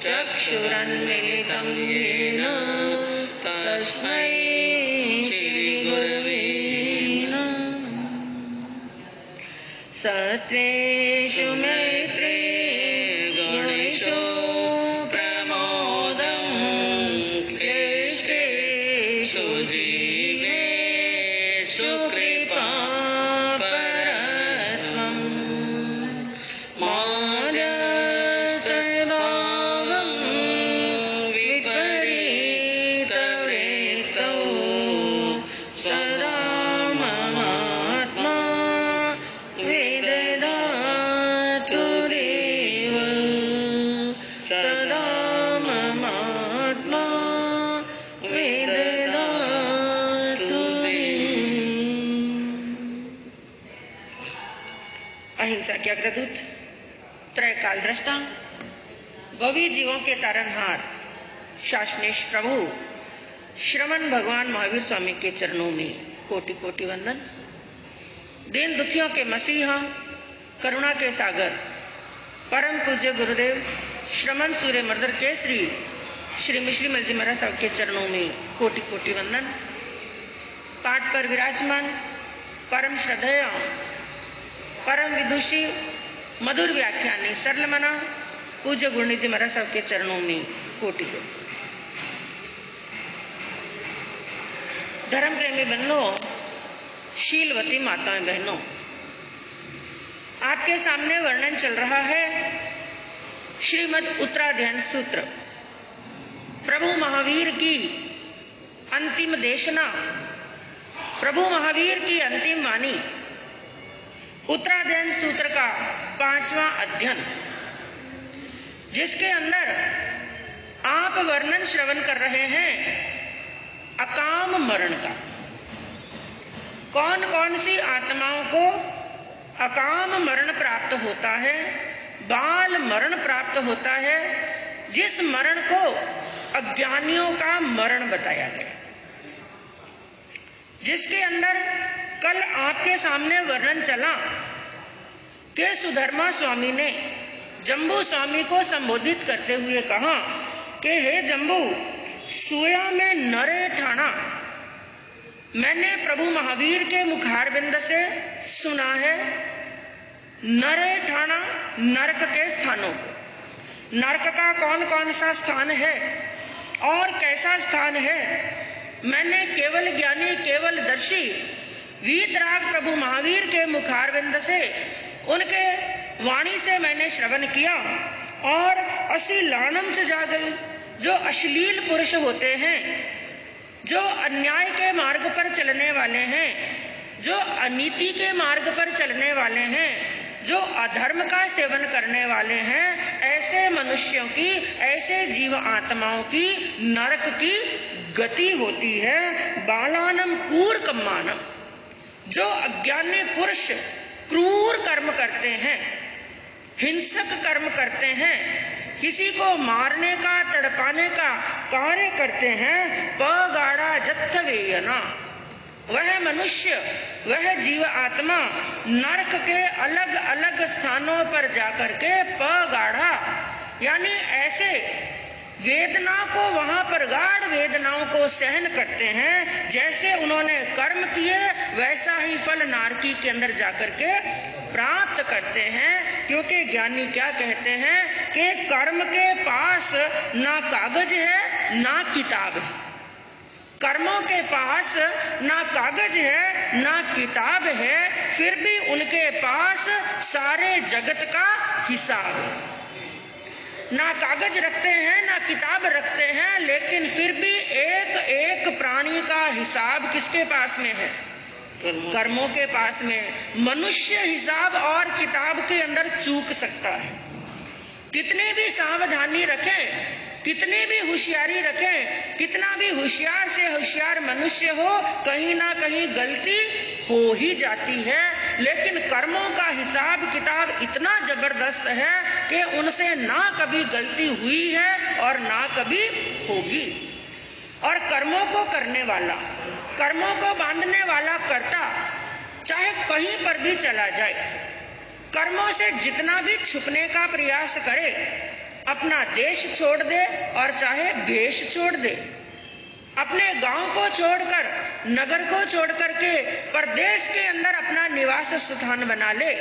चक्षुरन्मिलितं येन तस्मै श्रीगुरवे नमः। सत्त्वेषु मैत्री गुणेषु प्रमोदं क्लेशेषु जीवेषु कृपा अहिंसा के अग्रदूत, त्रयकाल दृष्टा, भवी जीवों के तारनहार, शासनेश प्रभु श्रमण भगवान महावीर स्वामी के चरणों में कोटि कोटि वंदन। दीन दुखियों के मसीहा, करुणा के सागर, परम पूज्य गुरुदेव श्रमण सूर्य मर्दर केसरी श्री मिश्री मर्जी महाराज साहब के चरणों में कोटि कोटि वंदन। पाठ पर विराजमान परम श्रद्धेय, परम विदुषी, मधुर व्याख्यानी, सरल मना पूज्य गुरुनी जी महाराज साहब के चरणों में कोटि कोटि। धर्म प्रेमी बहनों, शीलवती माताएं बहनों, आपके सामने वर्णन चल रहा है श्रीमद् उत्तराध्यान सूत्र, प्रभु महावीर की अंतिम देशना, प्रभु महावीर की अंतिम वाणी, उत्तराध्यान सूत्र का 5वां अध्ययन, जिसके अंदर आप वर्णन श्रवण कर रहे हैं अकाम मरण का। कौन कौन सी आत्माओं को अकाम मरण प्राप्त होता है, बाल मरण प्राप्त होता है, जिस मरण को अज्ञानियों का मरण बताया गया, जिसके अंदर कल आपके सामने वर्णन चला कि सुधर्मा स्वामी ने जम्बू स्वामी को संबोधित करते हुए कहा कि हे जम्बू, सोया में नरे ठाना मैंने प्रभु महावीर के मुखारबिंद से सुना है। नरे ठाना नरक के स्थानों को, नरक का कौन कौन सा स्थान है और कैसा स्थान है, मैंने केवल ज्ञानी केवल दर्शी वीतराग प्रभु महावीर के मुखारविंद से, उनके वाणी से मैंने श्रवण किया और असी लानम से जा गई। जो अश्लील पुरुष होते हैं, जो अन्याय के मार्ग पर चलने वाले हैं, जो अनीति के मार्ग पर चलने वाले हैं, जो अधर्म का सेवन करने वाले हैं, ऐसे मनुष्यों की, ऐसे जीव आत्माओं की नरक की गति होती है। बालानम कूर कम्मानम, जो अज्ञानी पुरुष क्रूर कर्म करते हैं, हिंसक कर्म करते हैं, किसी को मारने का तड़पाने का कार्य करते हैं, पगाड़ा जत्थवेयना, वह मनुष्य, वह जीव आत्मा नरक के अलग अलग स्थानों पर जाकर के पगाड़ा यानी ऐसे वेदना को, वहां पर गाढ़ वेदनाओं को सहन करते हैं, जैसे उन्होंने कर्म किए वैसा ही फल नारकी के अंदर जाकर के प्राप्त करते हैं, क्योंकि ज्ञानी क्या कहते हैं कि कर्म के पास ना कागज है ना किताब है। कर्मों के पास ना कागज है ना किताब है, फिर भी उनके पास सारे जगत का हिसाब है। ना कागज रखते हैं ना किताब रखते हैं, लेकिन फिर भी एक एक प्राणी का हिसाब किसके पास में है? कर्मों के पास में। मनुष्य हिसाब और किताब के अंदर चूक सकता है। कितनी भी सावधानी रखें, कितनी भी होशियारी रखें, कितना भी होशियार से होशियार मनुष्य हो, कहीं ना कहीं गलती हो ही जाती है। लेकिन कर्मों का हिसाब किताब इतना जबरदस्त है कि उनसे ना कभी गलती हुई है और ना कभी होगी। और कर्मों को करने वाला, कर्मों को बांधने वाला कर्ता चाहे कहीं पर भी चला जाए, कर्मों से जितना भी छुपने का प्रयास करे, अपना देश छोड़ दे और चाहे भेष छोड़ दे, अपने गांव को छोड़कर, नगर को छोड़कर के परदेश के अंदर अपना निवास स्थान बना ले,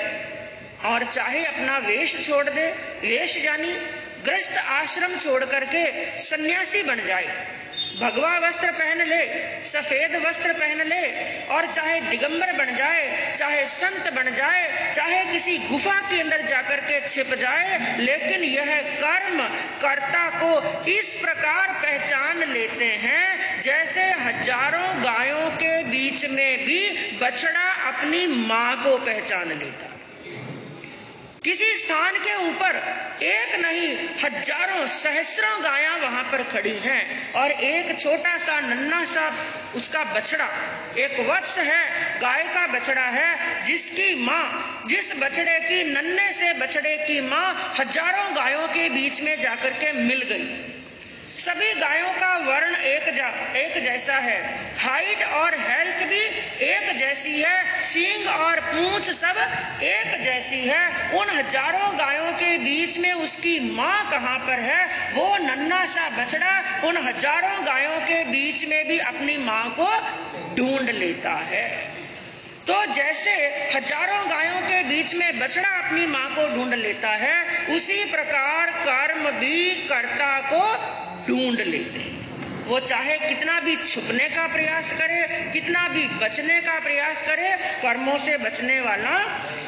और चाहे अपना वेश छोड़ दे, वेश यानी गृहस्थ आश्रम छोड़ करके सन्यासी बन जाए, भगवा वस्त्र पहन ले, सफेद वस्त्र पहन ले, और चाहे दिगंबर बन जाए, चाहे संत बन जाए, चाहे किसी गुफा के अंदर जाकर के छिप जाए, लेकिन यह कर्म कर्ता को इस प्रकार पहचान लेते हैं जैसे हजारों गायों के बीच में भी बछड़ा अपनी माँ को पहचान लेता। किसी स्थान के ऊपर एक नहीं हजारों सहस्रों गायां वहां पर खड़ी हैं, और एक छोटा सा नन्हा सा उसका बछड़ा, एक वत्स है, गाय का बछड़ा है, जिसकी माँ, जिस बछड़े की, नन्हे से बछड़े की माँ हजारों गायों के बीच में जाकर के मिल गई। सभी गायों का वर्ण एक जैसा है, हाइट और हेल्थ भी एक जैसी है, सींग और पूंछ सब एक जैसी है। उन हजारों गायों के बीच में उसकी माँ कहाँ पर है? वो नन्हा सा बछड़ा उन हजारों गायों के बीच में भी अपनी माँ को ढूंढ लेता है। तो जैसे हजारों गायों के बीच में बछड़ा अपनी माँ को ढूंढ लेता है, उसी प्रकार कर्म भी कर्ता को ढूंढ लेते हैं। वो चाहे कितना भी छुपने का प्रयास करे, कितना भी बचने का प्रयास करे, कर्मों से बचने वाला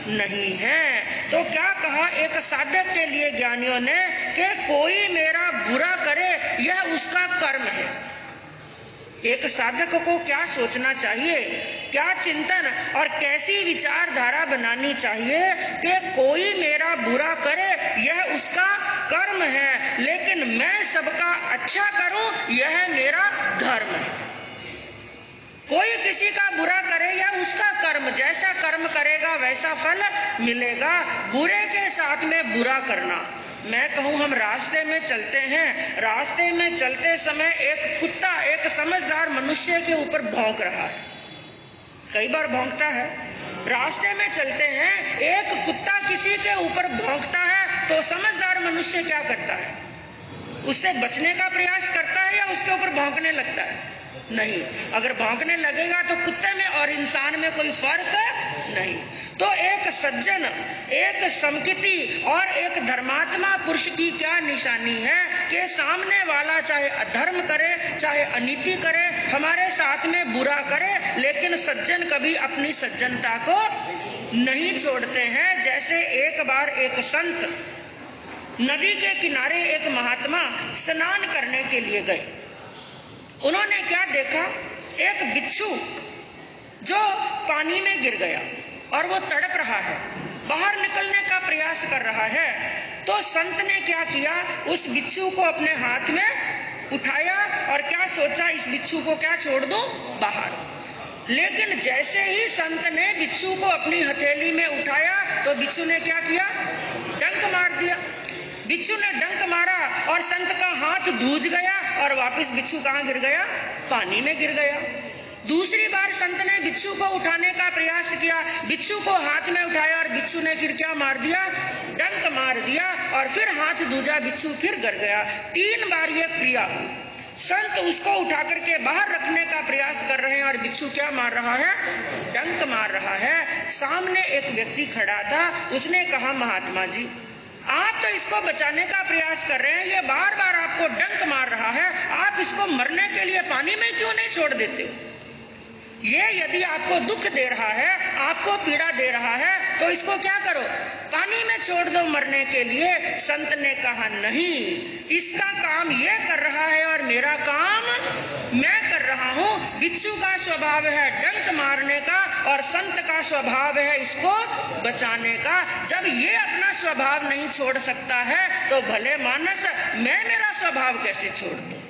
नहीं है। तो क्या कहा एक साधक के लिए ज्ञानियों ने कि कोई मेरा बुरा करे यह उसका कर्म है। एक साधक को क्या सोचना चाहिए, क्या चिंतन और कैसी विचारधारा बनानी चाहिए कि कोई मेरा बुरा करे यह उसका कर्म है, लेकिन मैं सबका अच्छा करूं यह मेरा धर्म है। कोई किसी का बुरा करे या उसका कर्म, जैसा कर्म करेगा वैसा फल मिलेगा। बुरे के साथ में बुरा करना, मैं कहूँ हम रास्ते में चलते हैं, रास्ते में चलते समय एक कुत्ता एक समझदार मनुष्य के ऊपर भौंक रहा है, कई बार भौंकता है। रास्ते में चलते हैं, एक कुत्ता किसी के ऊपर भौंकता है तो समझदार मनुष्य क्या करता है? उससे बचने का प्रयास करता है या उसके ऊपर भौंकने लगता है? नहीं। अगर भौंकने लगेगा तो कुत्ते में और इंसान में कोई फर्क नहीं। तो एक सज्जन, एक समकिति और एक धर्मात्मा पुरुष की क्या निशानी है कि सामने वाला चाहे अधर्म करे, चाहे अनीति करे, हमारे साथ में बुरा करे, लेकिन सज्जन कभी अपनी सज्जनता को नहीं छोड़ते हैं। जैसे एक बार एक संत नदी के किनारे एक महात्मा स्नान करने के लिए गए। उन्होंने क्या देखा? एक बिच्छू जो पानी में गिर गया और वो तड़प रहा है, बाहर निकलने का प्रयास कर रहा है। तो संत ने क्या किया? उस बिच्छू को अपने हाथ में उठाया और क्या सोचा, इस बिच्छू को क्या छोड़ दूं बाहर। लेकिन जैसे ही संत ने बिच्छू को अपनी हथेली में उठाया तो बिच्छू ने क्या किया? डंक मार दिया। बिच्छू ने डंक मारा और संत का हाथ धूज गया और वापस बिच्छू कहाँ गिर गया? पानी में गिर गया। दूसरी बार संत ने बिच्छू को उठाने का प्रयास किया, बिच्छू को हाथ में उठाया और बिच्छू ने फिर क्या मार दिया? डंक मार दिया और फिर हाथ धूजा, बिच्छू फिर गिर गया। 3 बार ये क्रिया हुई। संत उसको उठा करके बाहर रखने का प्रयास कर रहे हैं और भिक्षु क्या मार रहा है? डंक मार रहा है। सामने एक व्यक्ति खड़ा था, उसने कहा महात्मा जी आप तो इसको बचाने का प्रयास कर रहे हैं, ये बार बार आपको डंक मार रहा है, आप इसको मरने के लिए पानी में क्यों नहीं छोड़ देते हो? ये यदि आपको दुख दे रहा है, आपको पीड़ा दे रहा है, तो इसको क्या करो? पानी में छोड़ दो मरने के लिए। संत ने कहा नहीं, इसका काम ये कर रहा है और मेरा काम मैं कर रहा हूँ। भिक्षु का स्वभाव है डंक मारने का और संत का स्वभाव है इसको बचाने का। जब ये अपना स्वभाव नहीं छोड़ सकता है तो भले मानस मैं मेरा स्वभाव कैसे छोड़ दूं?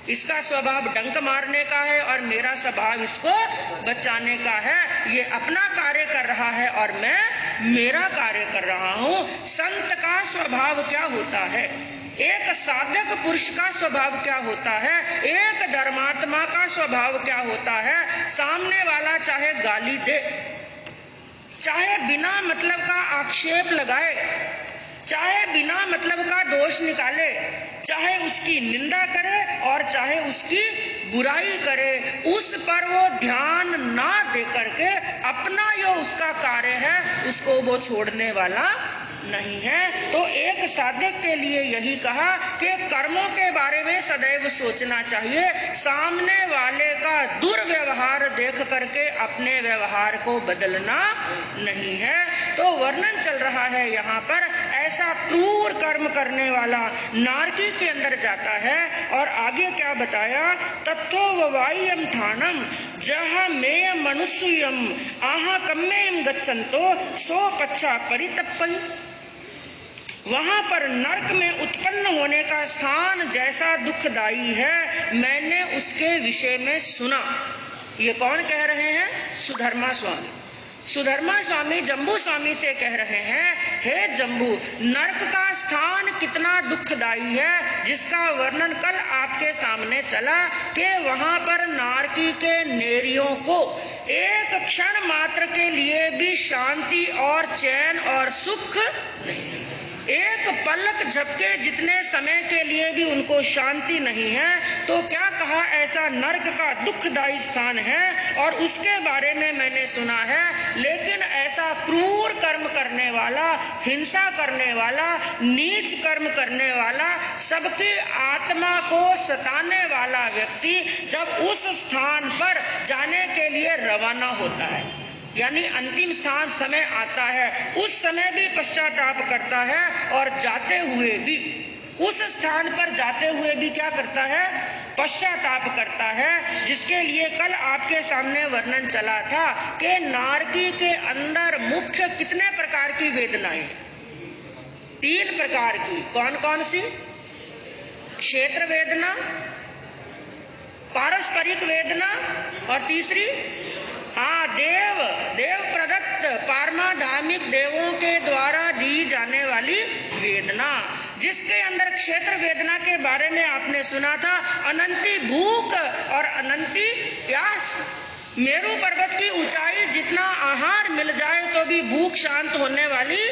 इसका स्वभाव डंक मारने का है और मेरा स्वभाव इसको बचाने का है। ये अपना कार्य कर रहा है और मैं मेरा कार्य कर रहा हूँ। संत का स्वभाव क्या होता है? एक साधक पुरुष का स्वभाव क्या होता है? एक धर्मात्मा का स्वभाव क्या होता है? सामने वाला चाहे गाली दे, चाहे बिना मतलब का आक्षेप लगाए, चाहे बिना मतलब का दोष निकाले, चाहे उसकी निंदा करे और चाहे उसकी बुराई करे, उस पर वो ध्यान ना दे करके अपना जो उसका कार्य है उसको वो छोड़ने वाला नहीं है। तो एक साधक के लिए यही कहा कि कर्मों के बारे में सदैव सोचना चाहिए, सामने वाले का दुर्व्यवहार देख करके अपने व्यवहार को बदलना नहीं है। तो वर्णन चल रहा है यहाँ पर, ऐसा क्रूर कर्म करने वाला नारकी के अंदर जाता है। और आगे क्या बताया? तत्थो ववायम ठानम जहाँ मेय मनुष्यम आहा कम्मेयम गच्छन्तो सो पच्छा परितप्पई। वहां पर नरक में उत्पन्न होने का स्थान जैसा दुखदाई है, मैंने उसके विषय में सुना। ये कौन कह रहे हैं? सुधर्मा स्वामी। सुधर्मा स्वामी जम्बू स्वामी से कह रहे हैं, हे जम्बू, नरक का स्थान कितना दुखदाई है, जिसका वर्णन कल आपके सामने चला कि वहां पर नारकी के नेरियों को एक क्षण मात्र के लिए भी शांति और चैन और सुख नहीं, एक पलक झपके जितने समय के लिए भी उनको शांति नहीं है। तो क्या कहा? ऐसा नरक का दुखदायी स्थान है और उसके बारे में मैंने सुना है। लेकिन ऐसा क्रूर कर्म करने वाला, हिंसा करने वाला, नीच कर्म करने वाला, सबकी आत्मा को सताने वाला व्यक्ति जब उस स्थान पर जाने के लिए रवाना होता है, यानी अंतिम स्थान समय आता है, उस समय भी पश्चाताप करता है और जाते हुए भी, उस स्थान पर जाते हुए भी क्या करता है? पश्चाताप करता है। जिसके लिए कल आपके सामने वर्णन चला था कि नारकी के अंदर मुख्य कितने प्रकार की वेदनाएं? 3 प्रकार की। कौन कौन सी? क्षेत्र वेदना, पारस्परिक वेदना और तीसरी देव प्रदत्त पारमाधामिक देवों के द्वारा दी जाने वाली वेदना। जिसके अंदर क्षेत्र वेदना के बारे में आपने सुना था, अनंती भूख और अनंती प्यास। मेरू पर्वत की ऊंचाई, जितना आहार मिल जाए तो भी भूख शांत होने वाली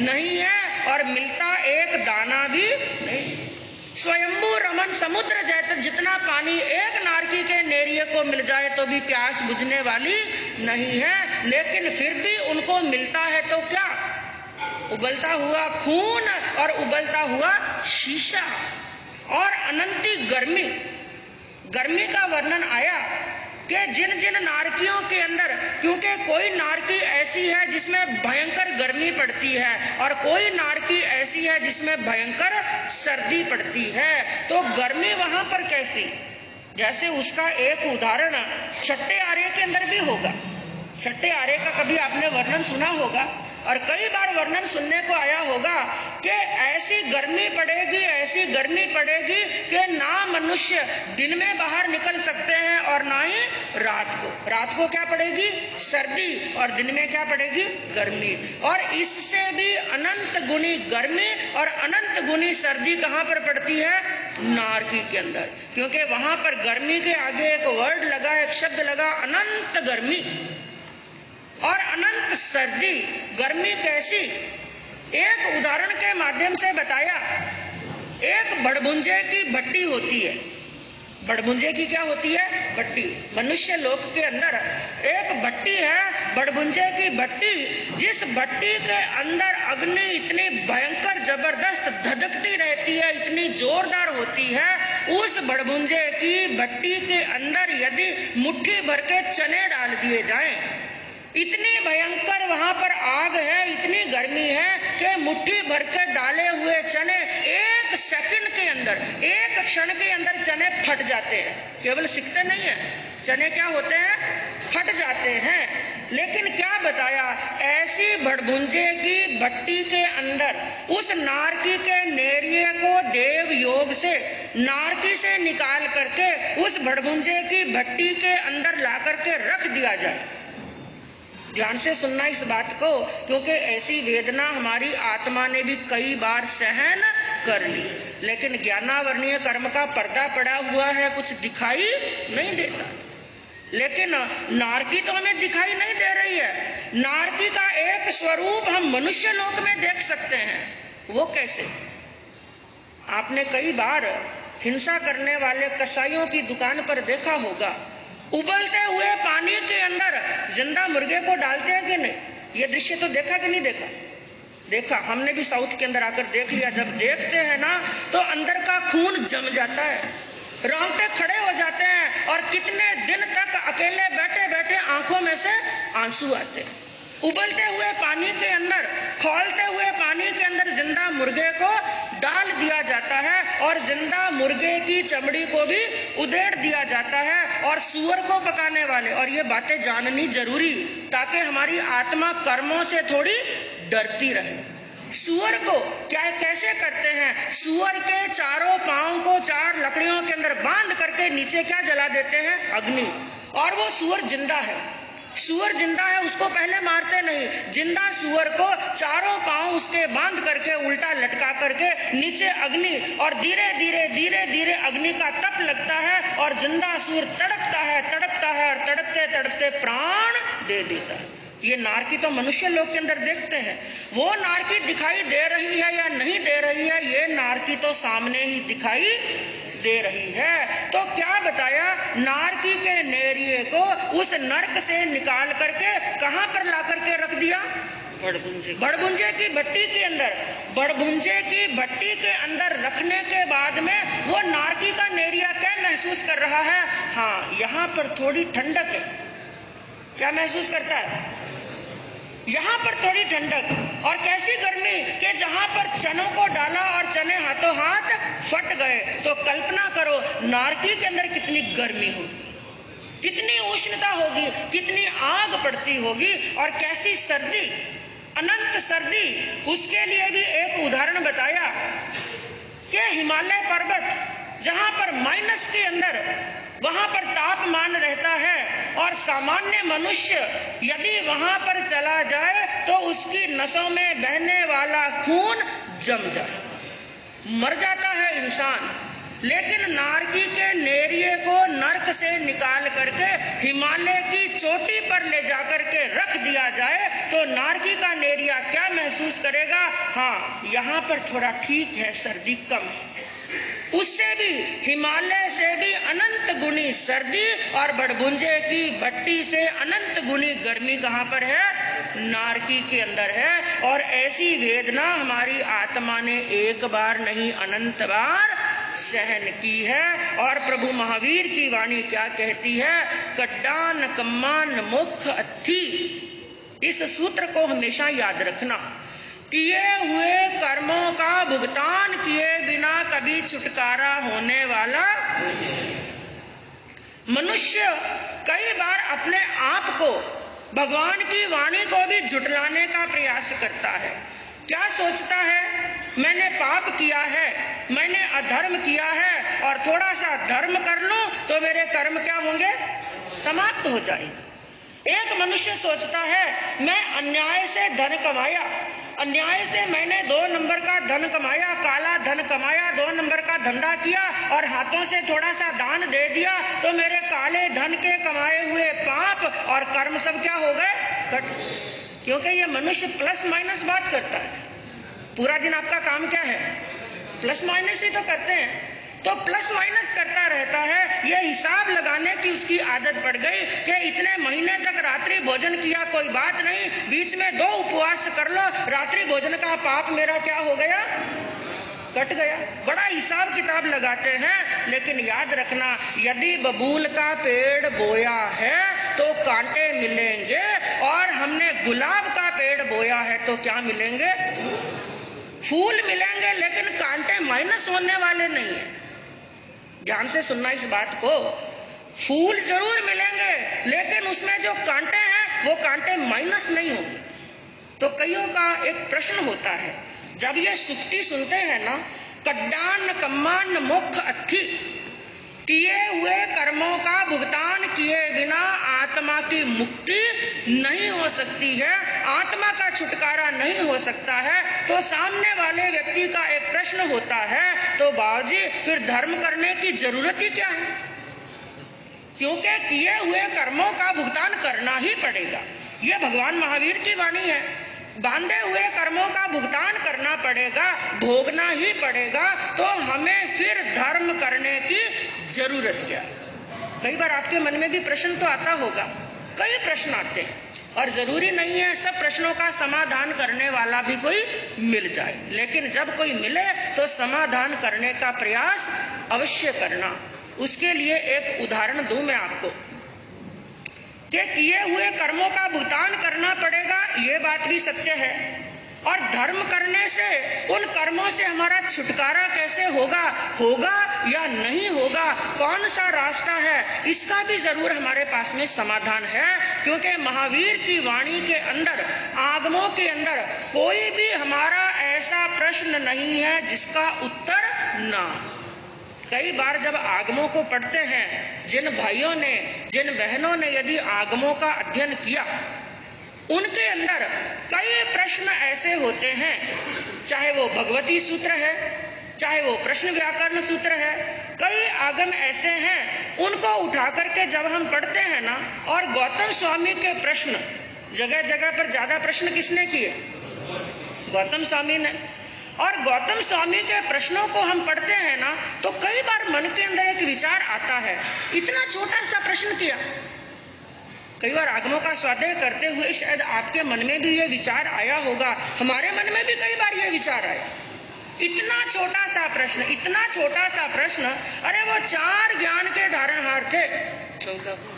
नहीं है और मिलता एक दाना भी नहीं। स्वयंभू रमन समुद्र जैसा जितना पानी एक नारकी के नेरिये को मिल जाए तो भी प्यास बुझने वाली नहीं है। लेकिन फिर भी उनको मिलता है तो क्या? उबलता हुआ खून और उबलता हुआ शीशा और अनंती गर्मी। गर्मी का वर्णन आया कि जिन जिन नारकियों के अंदर, क्योंकि कोई नारकी ऐसी है जिसमें भयंकर गर्मी पड़ती है और कोई नारकी ऐसी है जिसमें भयंकर सर्दी पड़ती है। तो गर्मी वहां पर कैसी? जैसे उसका एक उदाहरण छठे आरे के अंदर भी होगा। छठे आरे का कभी आपने वर्णन सुना होगा और कई बार वर्णन सुनने को आया होगा कि ऐसी गर्मी पड़ेगी, ऐसी गर्मी पड़ेगी कि ना मनुष्य दिन में बाहर निकल सकते हैं और ना ही रात को। रात को क्या पड़ेगी? सर्दी, और दिन में क्या पड़ेगी? गर्मी। और इससे भी अनंत गुनी गर्मी और अनंत गुनी सर्दी कहाँ पर पड़ती है? नारकी के अंदर। क्योंकि वहां पर गर्मी के आगे एक वर्ड लगा, एक शब्द लगा, अनंत गर्मी और अनंत सर्दी। गर्मी कैसी? एक उदाहरण के माध्यम से बताया। एक भड़भुंजे की भट्टी होती है, बड़भुंजे की क्या होती है? भट्टी। मनुष्य लोक के अंदर एक भट्टी है, बड़भुंजे की भट्टी, जिस भट्टी के अंदर अग्नि इतनी भयंकर जबरदस्त धधकती रहती है, इतनी जोरदार होती है। उस बड़भुंजे की भट्टी के अंदर यदि मुट्ठी भर के चने डाल दिए जाएं, इतनी भयंकर वहां पर आग है, इतनी गर्मी है कि मुट्ठी भर के डाले हुए चने एक सेकंड के अंदर, एक क्षण के अंदर चने फट जाते हैं। केवल सिकते नहीं है, चने क्या होते हैं? फट जाते हैं। लेकिन क्या बताया, ऐसी बड़भुंजे की भट्टी के अंदर उस नारकी के नेरिये को देव योग से नारकी से निकाल करके उस बड़भुंजे की भट्टी के अंदर ला करके रख दिया जाए। ध्यान से सुनना इस बात को, क्योंकि ऐसी वेदना हमारी आत्मा ने भी कई बार सहन कर ली, लेकिन ज्ञानावरणीय कर्म का पर्दा पड़ा हुआ है, कुछ दिखाई नहीं देता। लेकिन नारकी तो हमें दिखाई नहीं दे रही है। नारकी का एक स्वरूप हम मनुष्य लोक में देख सकते हैं। वो कैसे? आपने कई बार हिंसा करने वाले कसाईयों की दुकान पर देखा होगा, उबलते हुए पानी के अंदर जिंदा मुर्गे को डालते हैं कि नहीं? ये दृश्य तो देखा कि नहीं देखा? देखा, हमने भी साउथ के अंदर आकर देख लिया। जब देखते हैं ना तो अंदर का खून जम जाता है, रोंगटे खड़े हो जाते हैं, और कितने दिन तक अकेले बैठे बैठे आंखों में से आंसू आते हैं। उबलते हुए पानी के अंदर, खौलते हुए पानी के अंदर जिंदा मुर्गे को डाल दिया जाता है, और जिंदा मुर्गे की चमड़ी को भी उधेड़ दिया जाता है, और सूअर को पकाने वाले, और ये बातें जाननी जरूरी ताकि हमारी आत्मा कर्मों से थोड़ी डरती रहे। सूअर को क्या कैसे करते हैं? सूअर के चारों पांव को 4 लकड़ियों के अंदर बांध करके नीचे क्या जला देते हैं? अग्नि। और वो सूअर जिंदा है, सूअर जिंदा है, उसको पहले मारते नहीं। जिंदा सूअर को चारों पांव उसके बांध करके उल्टा लटका करके नीचे अग्नि, और धीरे धीरे धीरे धीरे अग्नि का तप लगता है, और जिंदा सूअर तड़पता है, तड़पता है, और तड़पते तड़पते प्राण दे देता है। ये नारकी तो मनुष्य लोक के अंदर देखते हैं। वो नारकी दिखाई दे रही है या नहीं दे रही है, ये नारकी तो सामने ही दिखाई दे रही है। तो क्या बताया, नारकी के नेरिये को उस नरक से निकाल करके कहां पर ला करके रख दिया? बड़भुंजे की भट्टी के अंदर। बड़भुंजे की भट्टी के अंदर रखने के बाद में वो नारकी का नेरिया क्या महसूस कर रहा है? हाँ, यहाँ पर थोड़ी ठंडक है। क्या महसूस करता है? यहाँ पर थोड़ी ठंडक, और कैसी गर्मी कि जहाँ पर चनों को डाला और चने हाथों हाथ फट गए। तो कल्पना करो नारकी के अंदर कितनी गर्मी होगी, कितनी उष्णता होगी, कितनी आग पड़ती होगी, और कैसी सर्दी, अनंत सर्दी। उसके लिए भी एक उदाहरण बताया कि हिमालय पर्वत जहाँ पर माइनस के अंदर वहां पर तापमान रहता है, और सामान्य मनुष्य यदि वहां पर चला जाए तो उसकी नसों में बहने वाला खून जम जाए, मर जाता है इंसान। लेकिन नारकी के नेरिये को नरक से निकाल करके हिमालय की चोटी पर ले जाकर के रख दिया जाए तो नारकी का नेरिया क्या महसूस करेगा? हाँ, यहाँ पर थोड़ा ठीक है, सर्दी कम है। उससे भी, हिमालय से भी अनंत गुनी सर्दी, और बड़भुंजे की भट्टी से अनंत गुनी गर्मी कहाँ पर है? नारकी के अंदर है। और ऐसी वेदना हमारी आत्मा ने एक बार नहीं अनंत बार सहन की है। और प्रभु महावीर की वाणी क्या कहती है? कड्डान कम्मान मुख अथी। इस सूत्र को हमेशा याद रखना। किए हुए कर्मों का भुगतान किए बिना कभी छुटकारा होने वाला नहीं। मनुष्य कई बार अपने आप को, भगवान की वाणी को भी झुटलाने का प्रयास करता है। क्या सोचता है? मैंने पाप किया है, मैंने अधर्म किया है, और थोड़ा सा धर्म कर लूं तो मेरे कर्म क्या होंगे? समाप्त हो जाएंगे। एक मनुष्य सोचता है मैं अन्याय से धन कमाया, अन्याय से मैंने 2 नंबर का धन कमाया, काला धन कमाया, 2 नंबर का धंधा किया, और हाथों से थोड़ा सा दान दे दिया, तो मेरे काले धन के कमाए हुए पाप और कर्म सब क्या हो गए? कट। क्योंकि ये मनुष्य प्लस माइनस बात करता है। पूरा दिन आपका काम क्या है? प्लस माइनस ही तो करते हैं। तो प्लस माइनस करता रहता है। ये हिसाब लगाने की उसकी आदत पड़ गई कि इतने महीने तक रात्रि भोजन किया कोई बात नहीं, बीच में 2 उपवास कर लो, रात्रि भोजन का पाप मेरा क्या हो गया, कट गया। बड़ा हिसाब किताब लगाते हैं। लेकिन याद रखना, यदि बबूल का पेड़ बोया है तो कांटे मिलेंगे, और हमने गुलाब का पेड़ बोया है तो क्या मिलेंगे, फूल मिलेंगे, लेकिन कांटे माइनस होने वाले नहीं है। ध्यान से सुनना इस बात को, फूल जरूर मिलेंगे लेकिन उसमें जो कांटे हैं वो कांटे माइनस नहीं होंगे। तो कईयों का एक प्रश्न होता है, जब ये सुक्ति सुनते हैं ना, कड्डान कम्मान मुख अथी, किए हुए कर्मों का भुगतान किए बिना आत्मा की मुक्ति नहीं हो सकती है, आत्मा का छुटकारा नहीं हो सकता है। तो सामने वाले व्यक्ति का एक प्रश्न होता है, तो बाबूजी फिर धर्म करने की जरूरत ही क्या है, क्योंकि किए हुए कर्मों का भुगतान करना ही पड़ेगा। यह भगवान महावीर की वाणी है, बांधे हुए कर्मों का भुगतान करना पड़ेगा, भोगना ही पड़ेगा, तो हमें फिर धर्म करने की जरूरत क्या। कई बार आपके मन में भी प्रश्न तो आता होगा, कई प्रश्न आते हैं, और जरूरी नहीं है सब प्रश्नों का समाधान करने वाला भी कोई मिल जाए, लेकिन जब कोई मिले तो समाधान करने का प्रयास अवश्य करना। उसके लिए एक उदाहरण दूं मैं आपको, कि किए हुए कर्मों का भुगतान करना पड़ेगा, ये बात भी सत्य है, और धर्म करने से उन कर्मों से हमारा छुटकारा कैसे होगा या नहीं होगा, कौन सा रास्ता है, इसका भी जरूर हमारे पास में समाधान है। क्योंकि महावीर की वाणी के अंदर, आगमों के अंदर कोई भी हमारा ऐसा प्रश्न नहीं है जिसका उत्तर ना। कई बार जब आगमों को पढ़ते हैं, जिन भाइयों ने, जिन बहनों ने यदि आगमों का अध्ययन किया, उनके अंदर कई प्रश्न ऐसे होते हैं, चाहे वो भगवती सूत्र है, चाहे वो प्रश्न व्याकरण सूत्र है, कई आगम ऐसे हैं, उनको उठा करके जब हम पढ़ते हैं ना, और गौतम स्वामी के प्रश्न, जगह जगह पर ज्यादा प्रश्न किसने किए, गौतम स्वामी ने, और गौतम स्वामी के प्रश्नों को हम पढ़ते हैं ना, तो कई बार मन के अंदर एक विचार आता है, इतना छोटा सा प्रश्न किया। कई बार आगमों का स्वाध्याय करते हुए शायद आपके मन में भी ये विचार आया होगा, हमारे मन में भी कई बार ये विचार आया, इतना छोटा सा प्रश्न, इतना छोटा सा प्रश्न। अरे वो 4 ज्ञान के धारणहार थे,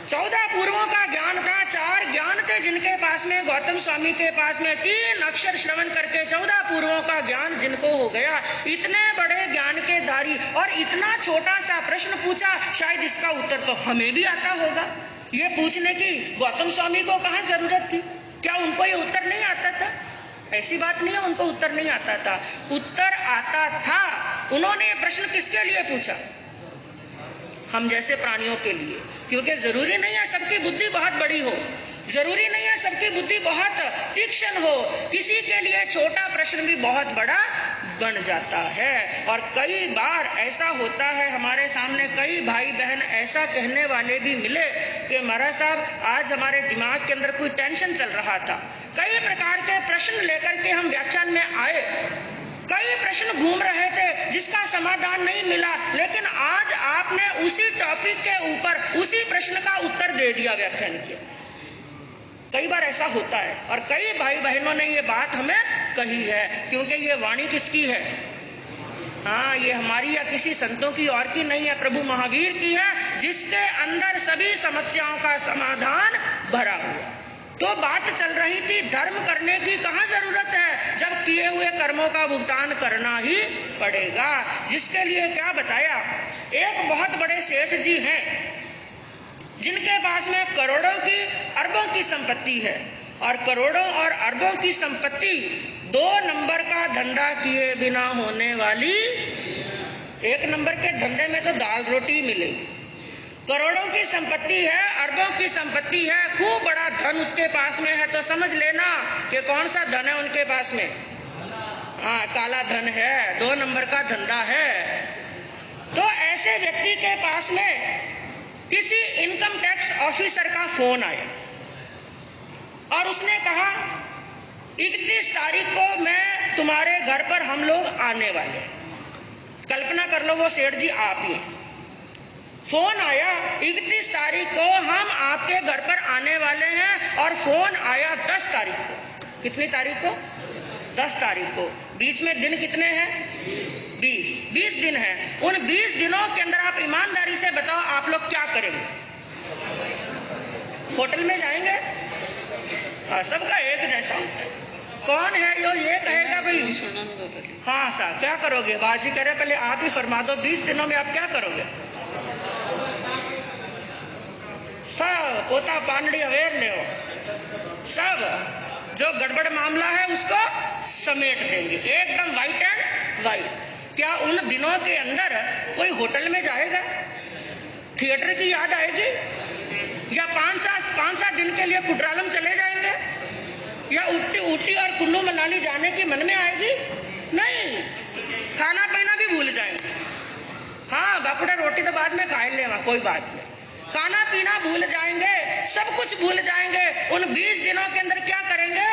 14 पूर्वों का ज्ञान था, 4 ज्ञान थे जिनके पास में, गौतम स्वामी के पास में 3 अक्षर श्रवण करके 14 पूर्वों का ज्ञान जिनको हो गया, इतने बड़े ज्ञान के धारी, और इतना छोटा सा प्रश्न पूछा, शायद इसका उत्तर तो हमें भी आता होगा। ये पूछने की गौतम स्वामी को कहाँ जरूरत थी, क्या उनको ये उत्तर नहीं आता था? ऐसी बात नहीं है उनको उत्तर नहीं आता था, उत्तर आता था। उन्होंने ये प्रश्न किसके लिए पूछा, हम जैसे प्राणियों के लिए, क्योंकि जरूरी नहीं है सबकी बुद्धि बहुत बड़ी हो, जरूरी नहीं है सबकी बुद्धि बहुत तीक्ष्ण हो, किसी के लिए छोटा प्रश्न भी बहुत बड़ा बन जाता है। और कई बार ऐसा होता है, हमारे सामने कई भाई बहन ऐसा कहने वाले भी मिले कि महाराज साहब आज हमारे दिमाग के अंदर कोई टेंशन चल रहा था, कई प्रकार के प्रश्न लेकर के हम व्याख्यान में आए, कई प्रश्न घूम रहे थे जिसका समाधान नहीं मिला, लेकिन आज आपने उसी टॉपिक के ऊपर उसी प्रश्न का उत्तर दे दिया व्याख्यान के। कई बार ऐसा होता है, और कई भाई बहनों ने ये बात हमें कही है, क्योंकि ये वाणी किसकी है, हाँ ये हमारी या किसी संतों की और की नहीं है, प्रभु महावीर की है, जिसके अंदर सभी समस्याओं का समाधान भरा हुआ। तो बात चल रही थी धर्म करने की कहाँ जरूरत है, जब किए हुए कर्मों का भुगतान करना ही पड़ेगा। जिसके लिए क्या बताया, एक बहुत बड़े सेठ जी हैं जिनके पास में करोड़ों की अरबों की संपत्ति है, और करोड़ों और अरबों की संपत्ति 2 नंबर का धंधा किए बिना होने वाली, 1 नंबर के धंधे में तो दाल रोटी मिलेगी, करोड़ों की संपत्ति है, अरबों की संपत्ति है, खूब बड़ा धन उसके पास में है, तो समझ लेना कि कौन सा धन है उनके पास में, हाँ काला धन है, 2 नंबर का धंधा है। तो ऐसे व्यक्ति के पास में किसी इनकम टैक्स ऑफिसर का फोन आया, और उसने कहा 31 तारीख को मैं तुम्हारे घर पर हम लोग आने वाले। कल्पना कर लो वो सेठ जी आप ही। फोन आया 31 तारीख को हम आपके घर पर आने वाले हैं, और फोन आया 10 तारीख को। कितनी तारीख को? 10 तारीख को। बीच में दिन कितने हैं? 20 दिन है। उन 20 दिनों के अंदर आप ईमानदारी से बताओ आप लोग क्या करेंगे? होटल में जाएंगे? सबका एक जैसा होता है। कौन है जो ये कहेगा भाई हाँ साहब क्या करोगे? बाजी कह रहे पहले आप ही फरमा दो, 20 दिनों में आप क्या करोगे? सब पोता पानड़ी अवेर ले, सब जो गड़बड़ मामला है उसको समेट देंगे एकदम व्हाइट एंड व्हाइट। क्या उन दिनों के अंदर कोई होटल में जाएगा? थिएटर की याद आएगी? या 5-7 दिन के लिए कुटरालम चले जाएंगे? या ऊटी और कुल्लू मनाली जाने की मन में आएगी? नहीं, खाना पीना भी भूल जाएंगे। हाँ बापुड़ा रोटी तो बाद में खा लेगा, कोई बात नहीं। खाना पीना भूल जाएंगे, सब कुछ भूल जाएंगे। उन 20 दिनों के अंदर क्या करेंगे?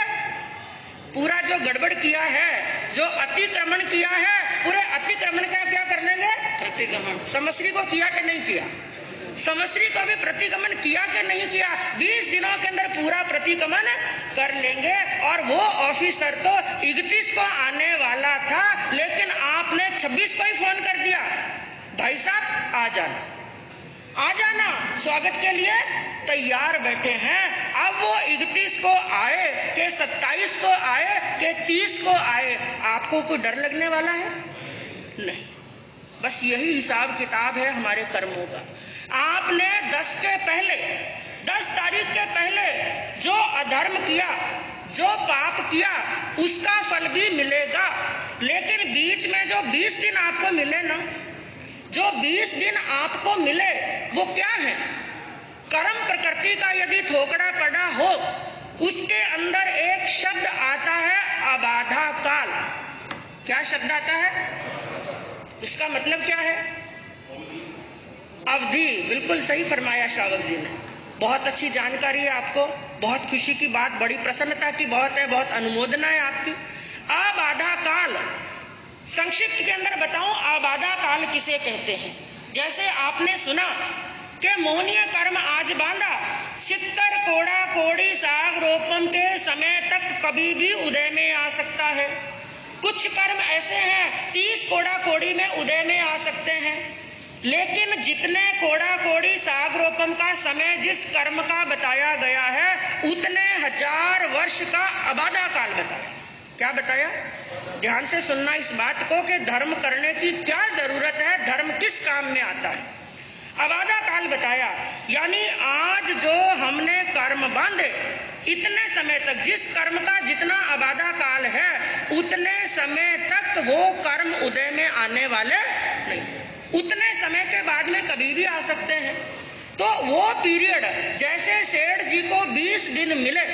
पूरा जो गड़बड़ किया है, जो अतिक्रमण किया है, पूरे अतिक्रमण का क्या कर लेंगे? प्रतिक्रमण। समश्री को किया कि नहीं किया? समश्री को भी प्रतिगमन किया कि नहीं किया? 20 दिनों के अंदर पूरा प्रतिगमन कर लेंगे। और वो ऑफिसर तो 31 को आने वाला था, लेकिन आपने 26 को ही फोन कर दिया, भाई साहब आ जाना, आ जाना, स्वागत के लिए तैयार बैठे हैं। अब वो 31 को आए कि 27 को आए कि 30 को आए, आपको कोई डर लगने वाला है? नहीं। बस यही हिसाब किताब है हमारे कर्मों का। आपने 10 तारीख के पहले जो अधर्म किया, जो पाप किया, उसका फल भी मिलेगा। लेकिन बीच में जो 20 दिन आपको मिले ना, जो 20 दिन आपको मिले वो क्या है? कर्म प्रकृति का यदि थोकड़ा पड़ा हो, उसके अंदर एक शब्द आता है अबाधा काल। क्या शब्द आता है? इसका मतलब क्या है? अवधि। बिल्कुल सही फरमाया श्रावक जी ने, बहुत अच्छी जानकारी है आपको, बहुत खुशी की बात, बड़ी प्रसन्नता की बात है, बहुत अनुमोदना है आपकी। अबाधा काल, संक्षिप्त के अंदर बताऊं अबाधा काल किसे कहते हैं? जैसे आपने सुना कि मोहनीय कर्म आज बांधा, 70 कोड़ा कोड़ी साग रोपम के समय तक कभी भी उदय में आ सकता है। कुछ कर्म ऐसे हैं 30 कोड़ा कोड़ी में उदय में आ सकते हैं, लेकिन जितने कोड़ा कोड़ी साग रोपम का समय जिस कर्म का बताया गया है, उतने 1000 वर्ष का अबाधा काल बताया। क्या बताया? ध्यान से सुनना इस बात को कि धर्म करने की क्या जरूरत है, धर्म किस काम में आता है। अबाधा काल बताया, यानी आज जो हमने कर्म बांधे, इतने समय तक, जिस कर्म का जितना अबाधा काल है, उतने समय तक वो कर्म उदय में आने वाले नहीं। उतने समय के बाद में कभी भी आ सकते हैं। तो वो पीरियड, जैसे सेठ जी को 20 दिन मिले,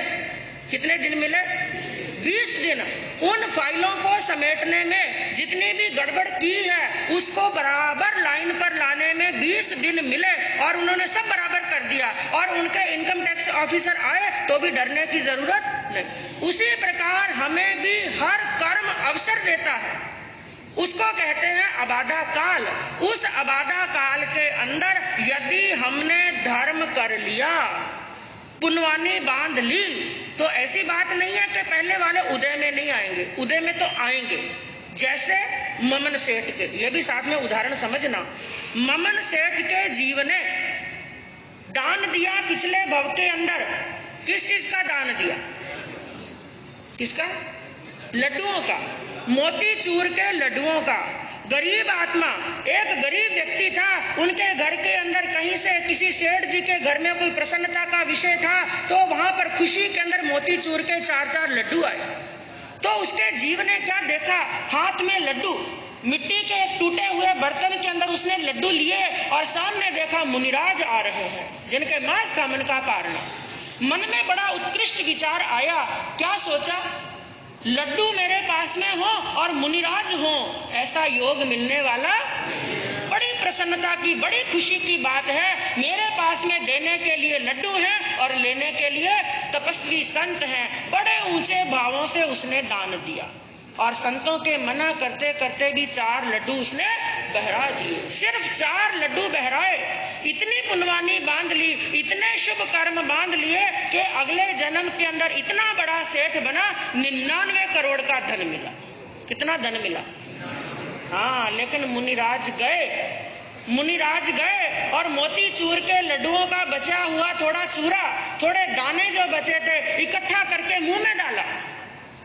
कितने दिन मिले? 20 दिन। उन फाइलों को समेटने में जितनी भी गड़बड़ की है उसको बराबर लाइन पर लाने में 20 दिन मिले, और उन्होंने सब बराबर कर दिया। और उनके इनकम टैक्स ऑफिसर आए तो भी डरने की जरूरत नहीं। उसी प्रकार हमें भी हर कर्म अवसर देता है, उसको कहते हैं अबाधा काल। उस अबाधा काल के अंदर यदि हमने धर्म कर लिया, पुनवानी बांध ली, तो ऐसी बात नहीं है कि पहले वाले उदय में नहीं आएंगे, उदय में तो आएंगे। जैसे ममन सेठ के, ये भी साथ में उदाहरण समझना। ममन सेठ के जीव ने दान दिया पिछले भव के अंदर। किस चीज का दान दिया? किसका? लड्डुओं का, मोतीचूर के लड्डुओं का। गरीब आत्मा, एक गरीब व्यक्ति था, उनके घर के अंदर कहीं से किसी सेठ जी के घर में कोई प्रसन्नता का विषय था, तो वहां पर खुशी के अंदर मोतीचूर के 4-4 लड्डू आए। तो उसके जीव ने क्या देखा? हाथ में लड्डू, मिट्टी के टूटे हुए बर्तन के अंदर उसने लड्डू लिए, और सामने देखा मुनिराज आ रहे हैं, जिनके मांस का मन का पारना। मन में बड़ा उत्कृष्ट विचार आया। क्या सोचा? लड्डू मेरे पास में हो और मुनिराज हो, ऐसा योग मिलने वाला। बड़ी प्रसन्नता की, बड़ी खुशी की बात है। मेरे पास में देने के लिए लड्डू हैं और लेने के लिए तपस्वी संत हैं। बड़े ऊंचे भावों से उसने दान दिया। और संतों के मना करते करते भी 4 लड्डू उसने बहरा दिए। सिर्फ 4 लड्डू बहराए, इतनी पुनवानी बांध ली, इतने शुभ कर्म बांध लिए कि अगले जन्म के अंदर इतना बड़ा सेठ बना, 99 करोड़ का धन मिला। कितना धन मिला? हाँ, लेकिन मुनिराज गए और मोतीचूर के लड्डुओं का बचा हुआ थोड़ा चूरा, थोड़े दाने जो बचे थे, इकट्ठा करके मुंह में डाला।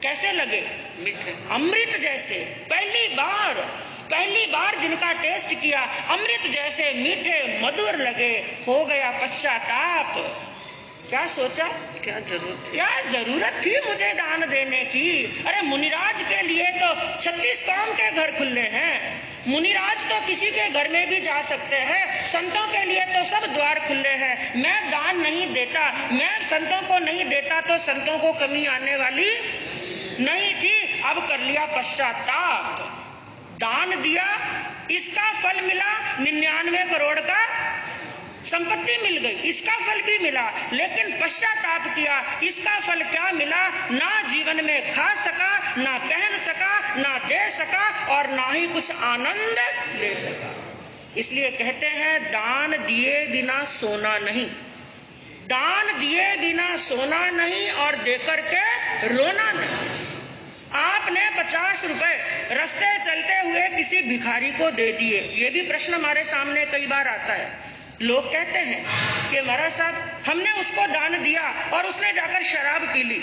कैसे लगे? मीठे, अमृत जैसे। पहली बार जिनका टेस्ट किया, अमृत जैसे मीठे मधुर लगे। हो गया पश्चाताप। क्या सोचा, क्या जरूरत थी मुझे दान देने की? अरे मुनिराज के लिए तो 36 काम के घर खुले हैं, मुनिराज तो किसी के घर में भी जा सकते हैं, संतों के लिए तो सब द्वार खुले हैं। मैं दान नहीं देता, मैं संतों को नहीं देता तो संतों को कमी आने वाली नहीं थी। अब कर लिया पश्चाताप, दान दिया, इसका फल मिला, 99 करोड़ का संपत्ति मिल गई, इसका फल भी मिला। लेकिन पश्चाताप किया, इसका फल क्या मिला? ना जीवन में खा सका, ना पहन सका, ना दे सका, और ना ही कुछ आनंद ले सका। इसलिए कहते हैं दान दिए बिना सोना नहीं, दान दिए बिना सोना नहीं और देकर के रोना नहीं। आपने 50 रुपए रास्ते चलते हुए किसी भिखारी को दे दिए। ये भी प्रश्न हमारे सामने कई बार आता है। लोग कहते हैं कि महाराज साहब, हमने उसको दान दिया और उसने जाकर शराब पी ली।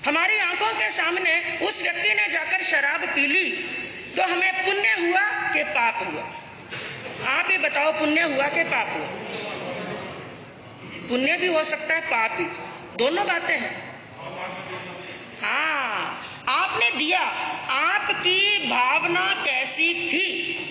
हमारी आंखों के सामने उस व्यक्ति ने जाकर शराब पी ली, तो हमें पुण्य हुआ कि पाप हुआ? आप ही बताओ, पुण्य हुआ कि पाप हुआ? पुण्य भी हो सकता है, पाप भी, दोनों बातें हैं। हाँ, आपने दिया, आपकी भावना कैसी थी?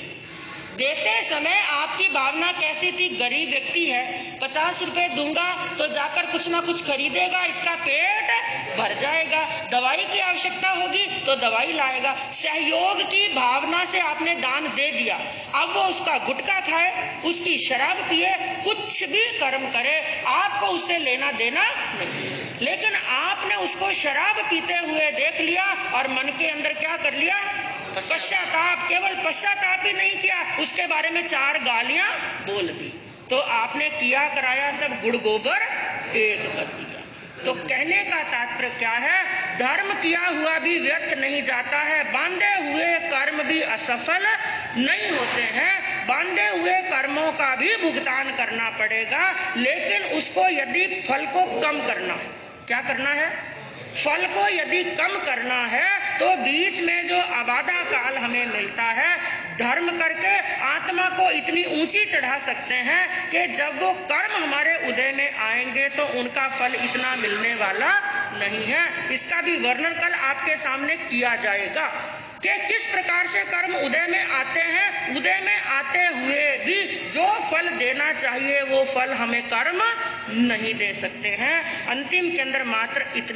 देते समय आपकी भावना कैसी थी? गरीब व्यक्ति है, 50 रुपए दूंगा तो जाकर कुछ ना कुछ खरीदेगा, इसका पेट भर जाएगा, दवाई की आवश्यकता होगी तो दवाई लाएगा। सहयोग की भावना से आपने दान दे दिया। अब वो उसका गुटखा खाए, उसकी शराब पिए, कुछ भी कर्म करे, आपको उससे लेना देना नहीं। लेकिन आपने उसको शराब पीते हुए देख लिया और मन के अंदर क्या कर लिया? पश्चाताप। केवल पश्चाताप ही नहीं किया, उसके बारे में 4 गालियां बोल दी। तो आपने किया कराया सब गुड़ गोबर एक कर दिया। तो कहने का तात्पर्य क्या है? धर्म किया हुआ भी व्यर्थ नहीं जाता है, बांधे हुए कर्म भी असफल नहीं होते हैं। बांधे हुए कर्मों का भी भुगतान करना पड़ेगा, लेकिन उसको यदि फल को कम करना है, क्या करना है? फल को यदि कम करना है तो बीच में जो आबादा काल हमें मिलता है, धर्म करके आत्मा को इतनी ऊंची चढ़ा सकते हैं कि जब वो कर्म हमारे उदय में आएंगे तो उनका फल इतना मिलने वाला नहीं है। इसका भी वर्णन कल आपके सामने किया जाएगा कि किस प्रकार से कर्म उदय में आते हैं। उदय में आते हुए भी जो फल देना चाहिए वो फल हमें कर्म नहीं दे सकते हैं। अंतिम के अंदर मात्र इतना